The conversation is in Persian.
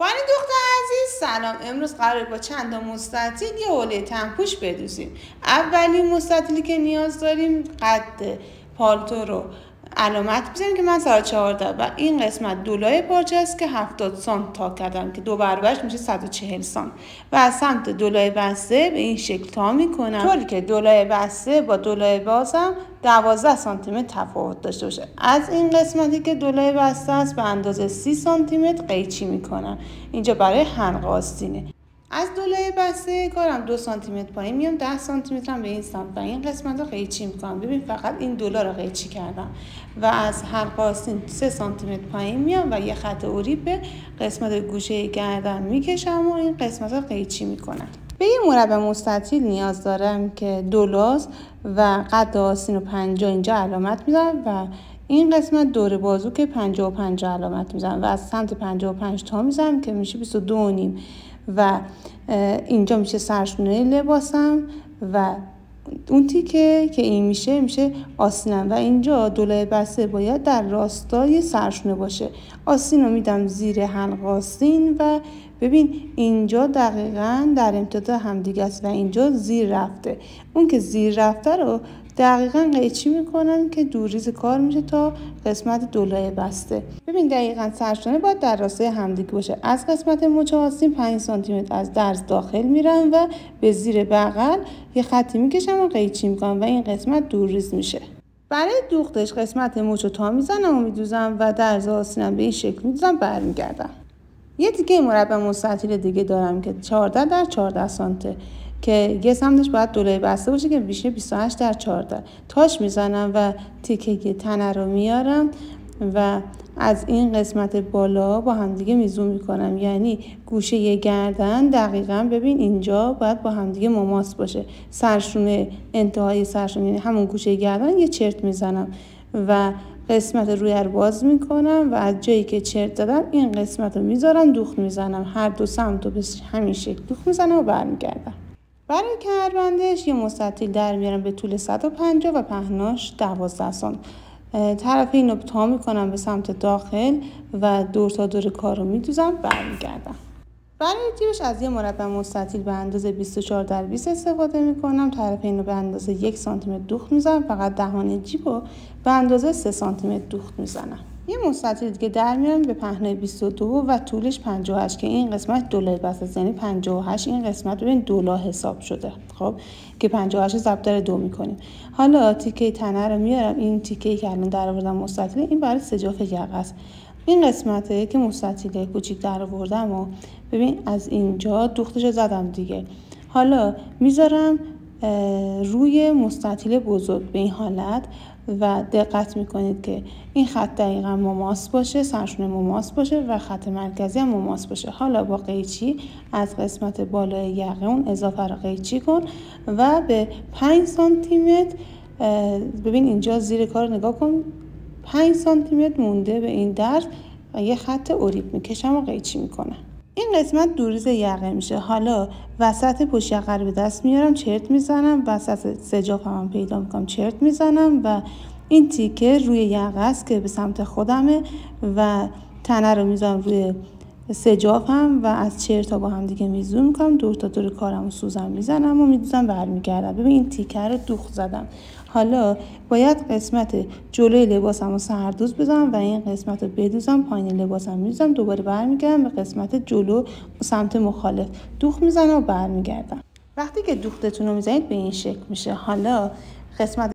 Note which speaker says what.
Speaker 1: بانی دختر عزیز سلام. امروز قراره با چند تا مستطیل یه حوله تنپوش بدوزیم. اولین مستطیلی که نیاز داریم قد پالتو رو علامت بزنیم که من 14 و این قسمت دولای پارچه است که 70 سانت تا کردم که 2 برابرش میشه 140 سانت و از سمت دولای بسته به این شکل تا میکنم طوری که دولای بسته با دولای بازم 12 سانتی متر تفاوت داشته باشه. از این قسمتی که دولای بسته است به اندازه 30 سانتی متر قیچی میکنم. اینجا برای حلقه آستینه. از دولای بسته کارم 2 سانتی متر پایین میام، 10 سانتی متر هم به این سمت و این قسمت رو قیچی میکنم. ببین فقط این دولا رو قیچی کردم و از حلقه آستین 3 سانتی متر پایین میام و یه خط اوریب به قسمت گوشه گردن میکشم و این قسمت رو قیچی میکنم. به یه مربع مستطیل نیاز دارم که دولاست و قد آستین رو 50 اینجا علامت میزنم و این قسمت دور بازو که 55 علامت میزنم و از سمت 55 تا میزنم که میشه 22.5 و اینجا میشه سرشونه لباسم و اون تیکه که این میشه آستینم و اینجا دولای بسته باید در راستای سرشونه باشه. آستین رو میدم زیر حلقه آستین و ببین اینجا دقیقاً در امتداد همدیگه است و اینجا زیر رفته. اون که زیر رفته رو دقیقاً قیچی میکنم که دوریز کار میشه تا قسمت دولای بسته. ببین دقیقاً سرشونه باید در راستای همدیگه باشه. از قسمت مچ آستین 5 سانتی متر از درز داخل میرم و به زیر بغل یه خطی میکشم و قیچی میکنم و این قسمت دوریز میشه. برای دوختش قسمت مچ رو تا میزنم و میدوزم و درز آستینم به این شکل میدوزم برمیگردم. یه دیگه مربع مستطیل دیگه دارم که 14 در 14 سانته که یه سمتش باید دولای بسته باشه که میشه 28 در 14. تاش میزنم و تیکه تنه رو میارم و از این قسمت بالا با همدیگه میزون میکنم، یعنی گوشه گردن دقیقاً ببین اینجا باید با همدیگه مماس باشه. سرشونه انتهای سرشونه یعنی همون گوشه گردن یه چرت میزنم و قسمت روی رو باز میکنم و از جایی که چرت زدم این قسمت رو میذارم دوخت میزنم، هر دو سمت رو به همین شکل دوخت میزنم و برمیگردم. برای کمربندش یه مستطیل در میارم به طول 150 و پهناش 12 سانت. طرف این رو تا میکنم به سمت داخل و دور تا دور کار رو میدوزم برمیگردم. برای جیبش از یه مربع مستطیل به اندازه 24 در 20 استفاده میکنم. طرف این رو به اندازه 1 سانتی متر دوخت میزنم، فقط دهان جیب رو به اندازه 3 سانتی متر دوخت میزنم. یه مستطیل دیگه در میارم به پهنای 22 و طولش 58 که این قسمت دولای بسته است، یعنی 58 این قسمت ببین دولا حساب شده. خب که 58 ضرب در 2 میکنیم. حالا تیکه تنه رو میارم، این تیکه‌ای که الان در آوردم مستطیل این برای سجاف یقه است. این قسمته که مستطیل کوچیک در آوردم و ببین از اینجا دوختش زدم دیگه. حالا میذارم روی مستطیل بزرگ به این حالت و دقت میکنید که این خط دقیقا مماس باشه، سرشونه مماس باشه و خط مرکزی هم مماس باشه. حالا با قیچی از قسمت بالای یقه اون اضافه رو قیچی کن و به 5 سانتی متر ببین اینجا زیر کار نگاه کن، 5 سانتی متر مونده به این درز و یه خط اوریب میکشم و قیچی میکنم. این قسمت دوریز یقه میشه. حالا وسط پشت یقه رو به دست میارم، چرت میزنم، وسط سجاف هم پیدا میکنم، چرت میزنم و این تیکه روی یقه است که به سمت خودمه و تنه رو میذارم روی سجافم و از چرت ها با هم دیگه میزون میکنم، دور تا دور کارم و سوزن میزنم و میدوزم برمیگردم. ببین این تیکه رو دوخت زدم. حالا باید قسمت جلوی لباسم رو سردوز بزنم و این قسمت رو بدوزم، پایین لباسم میدوزم، دوباره برمیگردم به قسمت جلو سمت مخالف دوخت میزنم و برمیگردم. وقتی که دوختتون رو میزنید به این شکل میشه. حالا قسمت